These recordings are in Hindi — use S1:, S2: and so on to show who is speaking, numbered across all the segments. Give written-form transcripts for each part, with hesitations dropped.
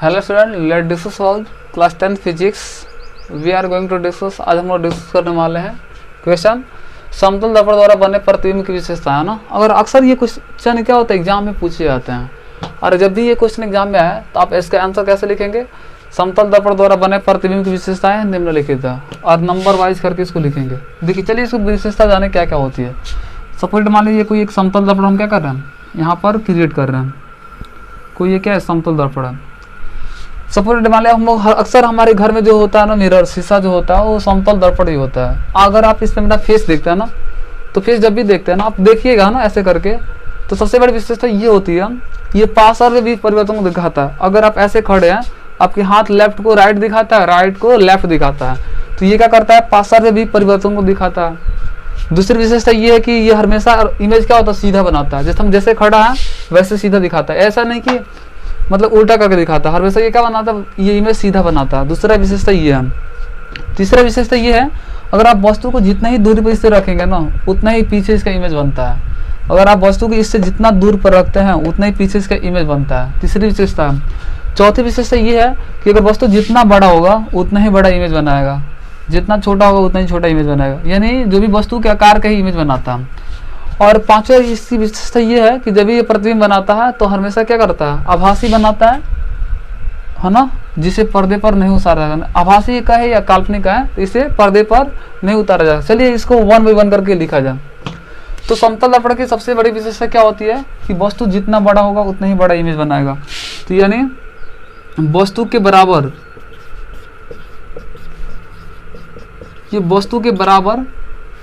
S1: Hello student, let discuss about class 10 physics. We are going to discuss, आज हम लोग डिस्कस करने वाले हैं क्वेश्चन समतल दर्पण द्वारा बने प्रतिबिंब की विशेषता है ना। अगर अक्सर ये क्वेश्चन क्या होता है एग्जाम में पूछे जाते हैं, और जब भी ये क्वेश्चन एग्जाम में आए तो आप इसका आंसर कैसे लिखेंगे? समतल दर्पण द्वारा बने प्रतिबिंब की विशेषताएं निम्नलिखित है, और नंबर वाइज करके इसको लिखेंगे। देखिए चलिए इसको विशेषता जाने क्या क्या होती है। सपोज मान लीजिए कोई एक समतल दर्पण हम क्या कर रहे हैं, यहाँ पर क्रिएट कर रहे हैं। कोई ये क्या है, समतल दर्पण है। सपोज मान लिया हम लोग अक्सर हमारे घर में जो होता है ना, मिरर शीशा जो होता है वो समतल दर्पण ही होता है। अगर आप इसमें मेरा फेस देखते हैं ना, तो फेस जब भी देखते हैं ना, आप देखिएगा ना ऐसे करके, तो सबसे बड़ी विशेषता ये होती है, ये पास और भी परिवर्तन को दिखाता है। अगर आप ऐसे खड़े हैं, आपके हाथ लेफ्ट को राइट दिखाता है, राइट को लेफ्ट दिखाता है, तो ये क्या करता है, पास और भी परिवर्तन को दिखाता है। दूसरी विशेषता ये है कि ये हमेशा इमेज क्या होता है, सीधा बनाता है। जैसे हम जैसे खड़ा है वैसे सीधा दिखाता है, ऐसा नहीं कि मतलब उल्टा करके दिखाता है। हमेशा ये क्या बनाता है, ये इमेज सीधा बनाता है। दूसरा विशेषता ये है। तीसरा विशेषता ये है, अगर आप वस्तु को जितना ही दूरी पर इससे रखेंगे ना, उतना ही पीछे इसका इमेज बनता है। अगर आप वस्तु को इससे जितना दूर पर रखते हैं उतना ही पीछे इसका इमेज बनता है। तीसरी विशेषता है। चौथी विशेषता ये है कि अगर वस्तु जितना बड़ा होगा उतना ही बड़ा इमेज बनाएगा, जितना छोटा होगा उतना ही छोटा इमेज बनाएगा, यानी जो भी वस्तु के आकार का ही इमेज बनाता है। और पांचवा इसकी विशेषता ये है कि जब ये प्रतिबिंब बनाता है तो हमेशा क्या करता है, आभासी बनाता है ना, जिसे पर्दे पर नहीं उतारा जाएगा। आभासी का है या काल्पनिक का है, तो इसे पर्दे पर नहीं उतारा जाएगा। चलिए इसको वन बाई वन करके लिखा जाए। तो समतल दर्पण की सबसे बड़ी विशेषता क्या होती है कि वस्तु जितना बड़ा होगा उतना ही बड़ा इमेज बनाएगा। तो यानी वस्तु के बराबर, ये वस्तु के बराबर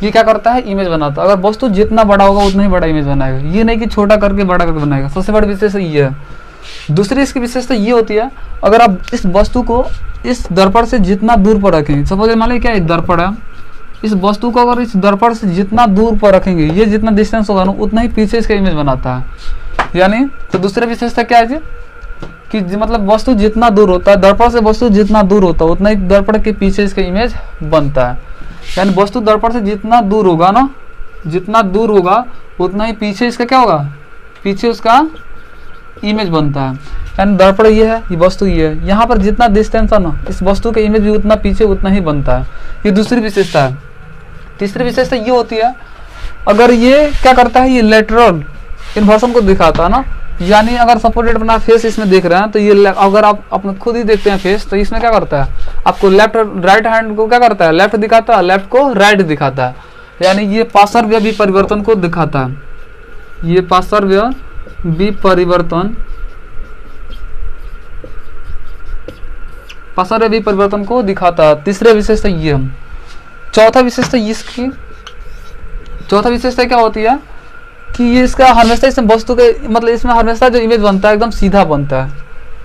S1: ये क्या करता है, इमेज बनाता है। अगर वस्तु जितना बड़ा होगा उतना ही बड़ा इमेज बनाएगा, ये नहीं कि छोटा करके बड़ा करके बनाएगा। सबसे बड़ी विशेषता ये है। दूसरी इसकी विशेषता ये होती है, अगर आप इस वस्तु को इस दर्पण से जितना दूर पर रखेंगे, सपोज मान लीजिए क्या एक दर्पण है, इस वस्तु को अगर इस दर्पण से जितना दूर पर रखेंगे, ये जितना डिस्टेंस होगा ना उतना ही पीछे इसका इमेज बनाता है। यानी तो दूसरा विशेषता क्या है जी, कि मतलब वस्तु जितना दूर होता है, दर्पण से वस्तु जितना दूर होता है उतना ही दर्पण के पीछे इसका इमेज बनता है। यानी वस्तु दर्पण से जितना दूर होगा ना, जितना दूर होगा उतना ही पीछे इसका क्या होगा, पीछे उसका इमेज बनता है। यानी दर्पण ये है, ये वस्तु ये है, यहाँ पर जितना डिस्टेंस है ना, इस वस्तु का इमेज भी उतना पीछे उतना ही बनता है। ये दूसरी विशेषता है। तीसरी विशेषता ये होती है, अगर ये क्या करता है, ये लेटरल इन्वर्सन को दिखाता है ना। यानी अगर सपोर्टेड अपना फेस इसमें देख रहे हैं, तो ये अगर आप अपने खुद ही देखते हैं फेस, तो इसमें क्या करता है, आपको लेफ्ट राइट हैंड को क्या करता है, लेफ्ट दिखाता है, लेफ्ट को राइट दिखाता है। यानी ये पार्श्व विपरिवर्तन को दिखाता है, ये पार्श्व विपरिवर्तन को दिखाता है। तीसरे विशेषता ये हम। चौथा विशेषता इसकी, चौथा विशेषता क्या होती है कि ये इसका हमेशा इसमें वस्तु के मतलब इसमें हमेशा जो इमेज बनता है एकदम सीधा बनता है।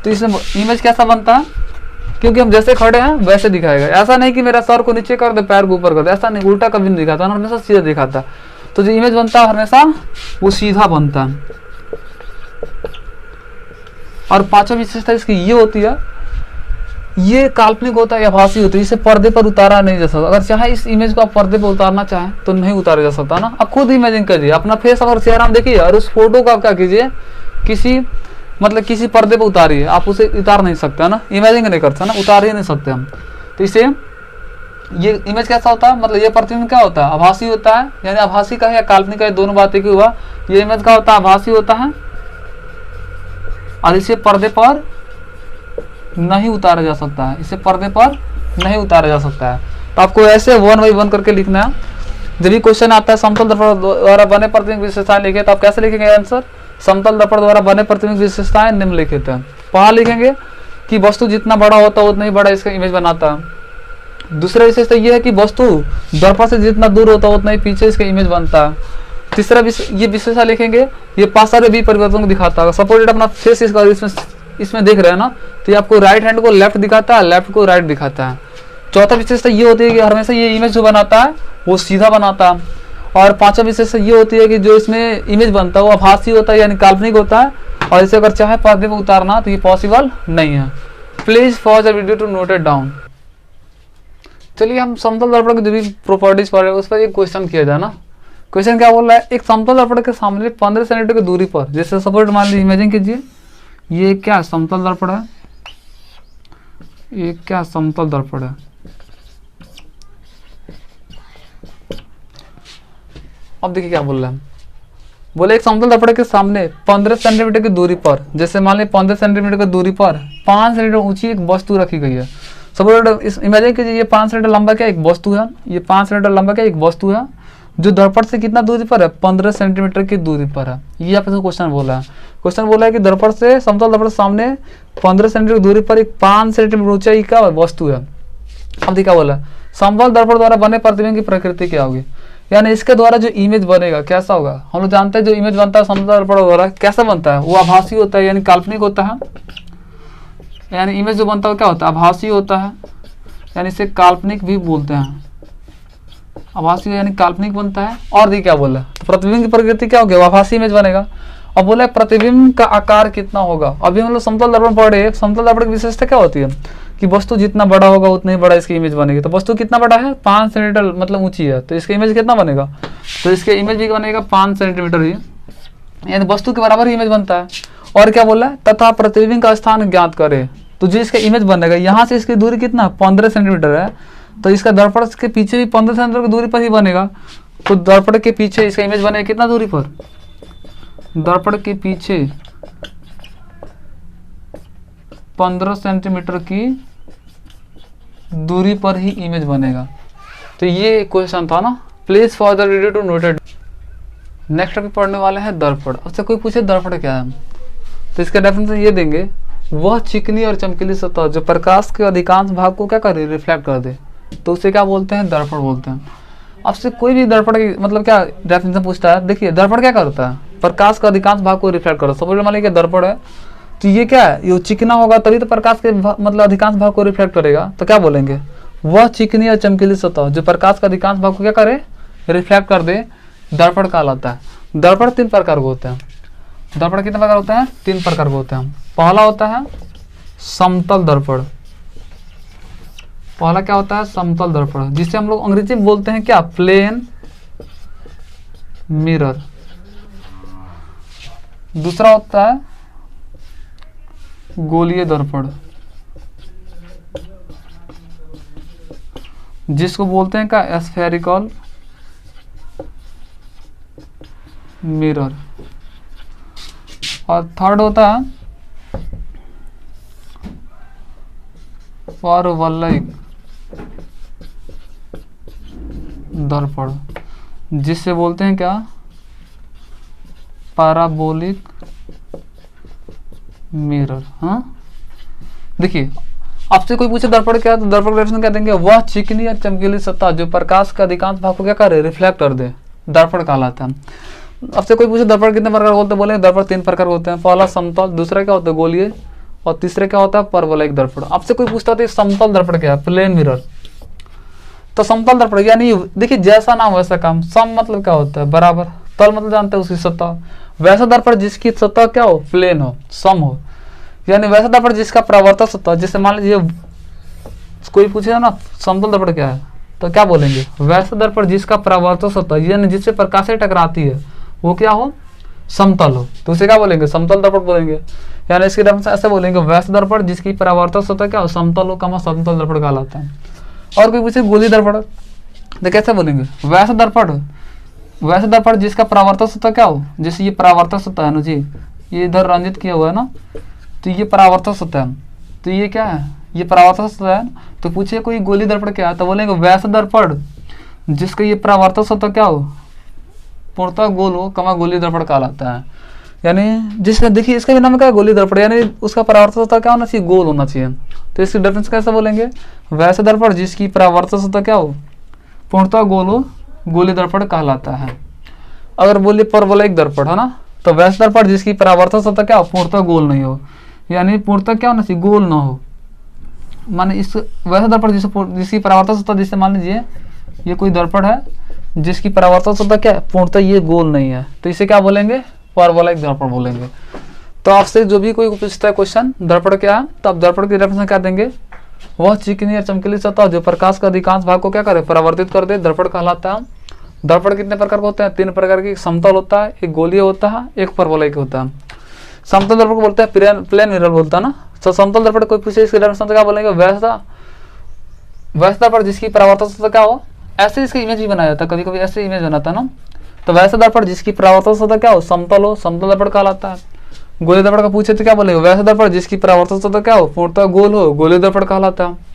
S1: तो इसमें इमेज कैसा बनता है, क्योंकि हम जैसे खड़े हैं वैसे दिखाएगा। ऐसा नहीं कि मेरा सर को नीचे कर दे, पैर को ऊपर कर दे, ऐसा नहीं, उल्टा कभी नहीं दिखाता, हमेशा सीधा दिखाता है। तो जो इमेज बनता है हमेशा वो सीधा बनता है। और पांचवा विशेषता इसकी ये होती है, ये काल्पनिक होता है या आभासी होता है, इसे पर्दे पर उतारा नहीं जा सकता। अगर चाहे इस इमेज को आप पर्दे पर उतारना चाहें तो नहीं उतारा जा सकता ना। आप खुद इमेजिन करिए अपना फेस अगर चेहरा में देखिए, और उस फोटो को आप क्या कीजिए, किसी पर्दे पर उतारिए। आप उसे उतार नहीं सकते ना, इमेजिन नहीं करते ना, उतार ही नहीं सकते हम। तो इसे ये इमेज कैसा होता है, मतलब ये प्रतिबिंब क्या होता है, आभासी होता है। यानी आभासी का है या काल्पनिक का है, दोनों बातें की हुआ। ये इमेज का होता है, आभासी होता है, और इसे पर्दे पर नहीं उतारा जा सकता है, इसे पर्दे पर नहीं उतारा जा सकता है। तो आपको ऐसे वन बाई वन करके लिखना है। जब भी क्वेश्चन आता है समतल दर्पण द्वारा बने प्रतिबिंब विशेषताएं लिखे, तो आप कैसे लिखेंगे आंसर, समतल दर्पण द्वारा बने प्रतिबिंब विशेषताएं निम्नलिखित है। वहां लिखेंगे कि वस्तु जितना बड़ा होता है उतना ही बड़ा इसका इमेज बनाता है। दूसरा विशेषता यह है कि वस्तु दर्पण से जितना दूर होता है उतना ही पीछे इसका इमेज बनता है। तीसरा ये विशेषता लिखेंगे, ये पार्श्व विपरिवर्तन को दिखाता है। सपोज अपना फेस इसमें देख रहे हैं ना, तो ये आपको राइट हैंड को लेफ्ट दिखाता है, लेफ्ट को राइट दिखाता है। चौथा विशेषता ये होती है कि हमेशा ये इमेज जो बनाता है वो सीधा बनाता है। और पांचवा विशेषता ये होती है कि जो इसमें इमेज बनता है वो आभासी होता है, यानी काल्पनिक होता है, और इसे अगर चाहे पर्दे पर उतारना तो ये पॉसिबल नहीं है। Please pause the video to note it down. चलिए हम समतल दर्पण की जो भी प्रॉपर्टीज पढ़ रहे हैं उस पर एक क्वेश्चन किया जाए ना। क्वेश्चन क्या बोल रहा है, एक समतल दर्पण के सामने 15 सेंटीमीटर की दूरी पर, जैसे सपोज मान लीजिए इमेजिन कीजिए ये क्या समतल दर्पण है, ये क्या समतल दर्पण है। अब देखिए क्या बोल रहे हैं, बोले एक समतल दर्पण के सामने 15 सेंटीमीटर की दूरी पर, जैसे मान लीजिए 15 सेंटीमीटर की दूरी पर 5 सेंटीमीटर ऊंची एक वस्तु रखी गई है। सपोज इस इमेजिन कीजिए ये 5 सेंटीमीटर लंबा क्या एक वस्तु है, ये 5 सेंटीमीटर लंबा क्या एक वस्तु है जो दर्पण से कितना दूरी पर है, 15 सेंटीमीटर की दूरी पर है। ये आपसे क्वेश्चन बोला है। क्वेश्चन बोला है कि दर्पण से समतल दर्पण सामने 15 सेंटीमीटर की दूरी पर एक 5 सेंटीमीटर ऊंचाई का वस्तु है। अब देखिए क्या बोला, समतल दर्पण द्वारा बने प्रतिबिंब की प्रकृति क्या होगी, यानी इसके द्वारा जो इमेज बनेगा कैसा होगा। हम लोग जानते हैं जो इमेज बनता है समतल दर्पण द्वारा कैसा बनता है, वो आभासी होता है यानी काल्पनिक होता है। यानी इमेज जो बनता है क्या होता है, आभासी होता है, यानी इसे काल्पनिक भी बोलते हैं। आभासी यानी काल्पनिक बनता है। और देखिए क्या बोला, तो प्रतिबिंब की प्रकृति क्या होगी, आभासी इमेज बनेगा। अब बोला प्रतिबिंब का आकार कितना होगा। अभी हम लोग समतल दर्पण पढ़े, समतल दर्पण की विशेषता क्या होती है कि वस्तु जितना बड़ा होगा उतना ही बड़ा इसकी इमेज बनेगी। तो वस्तु कितना बड़ा है, 5 सेंटीमीटर मतलब ऊंची है, तो इसका इमेज कितना बनेगा, तो इसके इमेज भी बनेगा 5 सेंटीमीटर ही, यानी वस्तु के बराबर ही इमेज बनता है। और क्या बोला है, तथा प्रतिबिंब का स्थान ज्ञात करे, तो जो इसका इमेज बनेगा यहाँ से इसकी दूरी कितना 15 सेंटीमीटर है, तो इसका दर्पण के पीछे भी 15 सेंटीमीटर की दूरी पर ही बनेगा। तो दर्पण के पीछे इसका इमेज बनेगा कितना दूरी पर, दर्पण के पीछे 15 सेंटीमीटर की दूरी पर ही इमेज बनेगा। तो ये क्वेश्चन था ना, please for the reader to note it. Next topic पढ़ने वाले हैं दर्पण। अच्छा कोई पूछे दर्पण क्या है, तो इसका डेफिनेशन ये देंगे, वह चिकनी और चमकीली सतह जो प्रकाश के अधिकांश भाग को क्या करे, रिफ्लेक्ट कर दे, तो उसे क्या बोलते हैं, दर्पण बोलते हैं। आपसे कोई भी दर्पण की मतलब क्या डेफिनेशन पूछता है, देखिए दर्पण क्या करता है, प्रकाश का अधिकांश भाग को रिफ्लेक्ट करता है। सपोज मान लीजिए दर्पण है, तो ये क्या है, ये चिकना होगा तभी तो प्रकाश के मतलब अधिकांश भाग को रिफ्लेक्ट करेगा। तो क्या बोलेंगे, वह चिकनी और चमकीली सतह जो प्रकाश का अधिकांश भाग को क्या करे, रिफ्लेक्ट कर दे, दर्पण कहलाता है। दर्पण 3 प्रकार के होते हैं। दर्पण कितने प्रकार होते हैं, 3 प्रकार के होते हैं। पहला होता है समतल दर्पण। पहला क्या होता है, समतल दर्पण, जिसे हम लोग अंग्रेजी में बोलते हैं क्या, प्लेन मिरर। दूसरा होता है गोलीय दर्पण, जिसको बोलते हैं क्या, स्फेरिकल मिरर। और थर्ड होता है परवलयिक दर्पण, जिससे बोलते हैं क्या, पैराबोलिक मिरर। हाँ देखिए आपसे कोई पूछे दर्पण क्या है, तो दर्पण डेफिनेशन क्या देंगे, वह चिकनी और चमकीली सतह जो प्रकाश का अधिकांश भाग को क्या करे, रिफ्लेक्ट कर दे, दर्पण कहलाता है। आपसे कोई पूछे दर्पण कितने प्रकार होते हैं, बोले दर्पण 3 प्रकार होते हैं। पहला समतल, दूसरा क्या होता है गोलीय, और तीसरा क्या होता है परवलयिक दर्पण। आपसे कोई पूछता है समतल दर्पण क्या है, प्लेन मिरर। तो समतल दर्पण यानी देखिए जैसा नाम वैसा काम। सम मतलब क्या होता है, बराबर। तल मतलब जानते हैं उसकी सतह। वैसा दर्पण जिसकी सतह क्या हो, प्लेन हो, सम हो। यानी वैसा दर्पण जिसका परावर्तक सतह, जैसे मान लीजिए कोई पूछेगा ना समतल दर्पण क्या है, तो क्या बोलेंगे, वैसा दर्पण जिसका परावर्तक सतह यानी जिससे प्रकाश से टकराती है वो क्या हो, समतल हो, तो उसे क्या बोलेंगे, समतल दर्पण बोलेंगे। यानी इसके डेफिनेशन ऐसे बोलेंगे, वैसा दर्पण जिसकी परावर्तक सतह क्या हो, समतल हो, कमा समतल दर्पण कहलाता है। और कोई पूछे गोलीय दर्पण, तो कैसे बोलेंगे, वैसा दर्पण जिसका परावर्तक सतह क्या हो, जैसे ये परावर्तक सतह है ना जी, ये इधर रंजित किया हुआ है ना, तो ये परावर्तक सतह है, तो ये क्या है, ये परावर्तक सतह है। तो पूछिए कोई गोलीय दर्पण क्या है, तो बोलेंगे वैसा दर्पण जिसका ये परावर्तक सतह क्या हो, पूर्णतः गोल हो, कमा गोलीय दर्पण कहलाता है। यानी जिसका देखिए इसका भी नाम क्या है, गोलीय दर्पण, यानी उसका परावर्तक सतह क्या होना चाहिए, गोल होना चाहिए। तो इसकी डिफरेंस कैसे बोलेंगे, वैसा दर्पण जिसकी परावर्तक सतह क्या हो, पूर्णतः गोल हो, गोलीय दर्पण कहलाता है। अगर बोलिए परवलयिक दर्पण है ना, तो वैसा दर्पण जिसकी परावर्तक सतह क्या हो, पूर्णतः गोल नहीं हो, यानी पूर्णतः क्या होना चाहिए, गोल ना हो। माने इस वैसा दर्पण जिसकी परावर्तक सतह, जिससे मान लीजिए ये कोई दर्पण है जिसकी परावर्तक सतह क्या है, पूर्णतः ये गोल नहीं है, तो इसे क्या बोलेंगे, परवलयिक दर्पण बोलेंगे। तो आपसे जो भी कोई पूछता है क्वेश्चन दर्पण क्या है, तो आप दर्पण की डेफिनेशन क्या देंगे, वह चिकनी और चमकीली सतह जो प्रकाश का अधिकांश भाग को क्या करे, परावर्तित कर दे, दर्पण कहलाता है। दर्पण कितने प्रकार के होते हैं, 3 प्रकार की, समतल होता है, एक गोलीय होता है, एक परवलयिक होता है। समतल दर्पण को बोलते हैं प्लेन मिरर बोलता है ना, तो समतल दर्पण कोई पूछे इसकी डेफिनेशन तो क्या बोलेंगे, वैसा दर्पण जिसकी परावर्तन सतह क्या हो, ऐसे इसकी इमेज भी बनाया जाता है, कभी कभी ऐसे इमेज बनाता है ना। तो वैसा दर्पण जिसकी परावर्तन सतह क्या हो, समतल हो, समतल दर्पण कहलाता है। गोलीय दर्पण का पूछे तो क्या बोलेंगे, वैसा दर्पण जिसकी परावर्तन सतह क्या हो, पूर्णतः गोल हो, गोलीय दर्पण कहलाता है।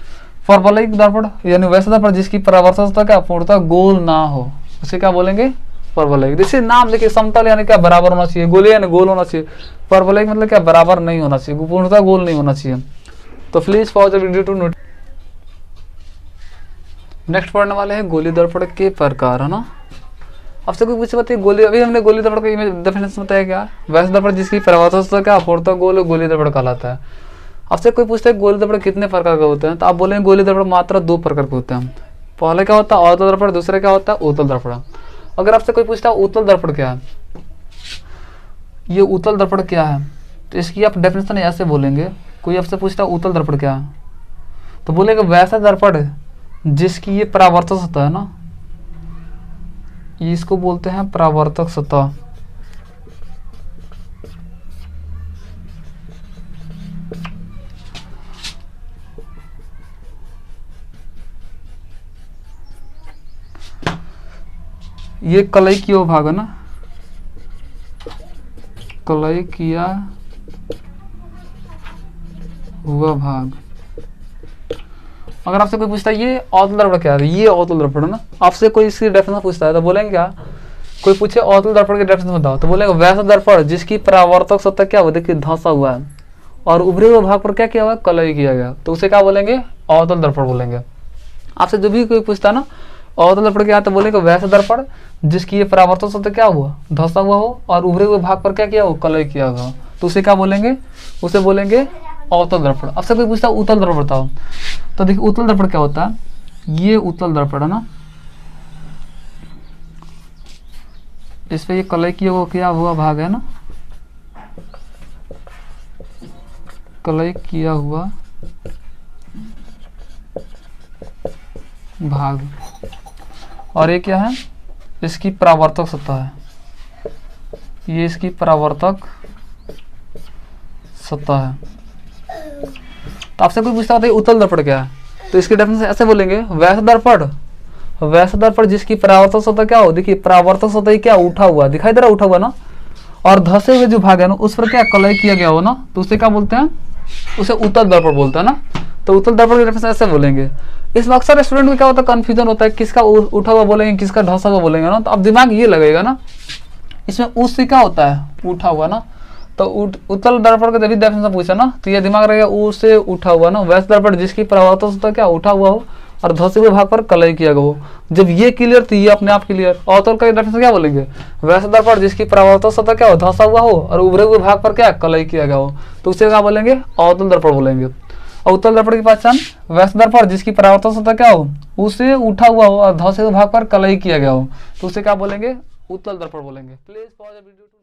S1: परवलयिक दर्पण यानी वैसा दर्पण जिसकी परावर्तन सतह क्या पूर्णतः गोल ना हो, उसे क्या बोलेंगे, परवलयिक। जैसे नाम देखिए, समतल यानी क्या बराबर होना चाहिए, गोलीय यानी गोल होना चाहिए, परवलयिक मतलब क्या बराबर नहीं होना चाहिए, पूर्णतः गोल नहीं होना चाहिए। तो please pause the video to note. Next पढ़ने वाले हैं गोलीय दर्पण के प्रकार, है ना। आपसे कोई पूछे बताइए गोली, अभी हमने गोलीय दर्पण का इमेज डेफिनेशन बताया क्या, वैसा दर्पण जिसकी परावर्तन सतह क्या पूर्णतः गोल, गोलीय दर्पण कहलाता है। आपसे कोई पूछता है गोलीय दर्पण कितने प्रकार के होते हैं, तो आप बोलेंगे गोलीय दर्पण मात्र 2 प्रकार के होते हैं। पहले क्या होता है अवतल दर्पण, दूसरा क्या होता है उत्तल दर्पण। अगर आपसे कोई पूछता है उत्तल दर्पण क्या है, ये उत्तल दर्पण क्या है, तो इसकी आप डेफिनेशन ऐसे बोलेंगे। कोई आपसे पूछता है उत्तल दर्पण क्या है, तो बोलेगा वैसा दर्पण जिसकी ये परावर्तक सतह है ना, इसको बोलते हैं परावर्तक सतह। ये कलई किया भाग है ना, कलई किया हुआ भाग। अगर आपसे कोई पूछता है ये अवतल दर्पण क्या है, ये अवतल दर्पण है ना, आपसे कोई इसकी डेफिनेशन पूछता है तो बोलेंगे क्या, कोई पूछे अवतल दर्पण की डेफिनेशन बताओ, तो बोलेंगे वैसा दर्पण जिसकी परावर्तक सतह क्या हुआ, देखिए धंसा हुआ है और उभरे हुए भाग पर क्या किया हुआ है, कलई किया गया, तो उसे क्या बोलेंगे, अवतल दर्पण बोलेंगे। आपसे जो भी कोई पूछता है ना अवतल दर्पण क्या, तो बोलेंगे वैसा दर्पण जिसकी ये परावर्तक सतह क्या हुआ, धंसा हुआ हो और उभरे हुए भाग पर क्या किया हो, कलई किया हुआ, तो उसे क्या बोलेंगे, उसे बोलेंगे अवतल दर्पण। अब से कोई पूछता है उत्तल दर्पण बताओ, तो देखिए उत्तल दर्पण क्या होता है, ये उत्तल दर्पण है ना, इस पे ये कलई किया हुआ भाग है ना, कलई किया हुआ भाग, और ये क्या है, इसकी परावर्तक सतह है, ये इसकी परावर्तक सतह है। तो आपसे कोई पूछता है उत्तल दर्पण क्या है, तो इसके डेफिनेशन ऐसे बोलेंगे वैसा दर्पण जिसकी परावर्तक सतह क्या हो, देखिए परावर्तक सतह क्या उठा हुआ दिखाई दे रहा, उठा हुआ ना, और धसे हुए जो भाग है ना उस पर क्या कलई किया गया हो ना, तो उसे क्या बोलते हैं, उसे उत्तल दर्पण बोलते हैं ना। तो उत्तल दर्पण के डेफिनेशन ऐसे बोलेंगे। इसमें अक्सर स्टूडेंट में क्या होता है, कंफ्यूजन होता है, किसका उठा हुआ बोलेंगे किसका धसा हुआ बोलेंगे ना, तो अब दिमाग ये लगेगा ना, इसमें उस से क्या होता है उठा हुआ ना, तो उत्तल दर्पण का जब भी डेफिनेशन पूछा ना तो ये दिमाग रहेगा ऊ से उठा हुआ ना, वैसा दर्पण जिसकी परावर्तक सतह क्या उठा हुआ हो और धसे हुए भाग पर कलई किया गया हो। जब ये क्लियर तो ये अपने आप क्लियर। अवतल का डेफिनेशन क्या बोलेंगे, वैसा दर्पण जिसकी परावर्तक सतह क्या हो, धसा हुआ हो और उभरे हुए भाग पर क्या कलई किया गया हो, तो उसे क्या बोलेंगे, अवतल दर्पण बोलेंगे। और उत्तल दर्पण की पहचान वैसा दर्पण जिसकी परावर्तक सतह क्या हो, उसे उठा हुआ हो और धसे हुए भाग पर कलई किया गया हो, तो उसे क्या बोलेंगे, उत्तल दर्पण बोलेंगे। Please pause the video.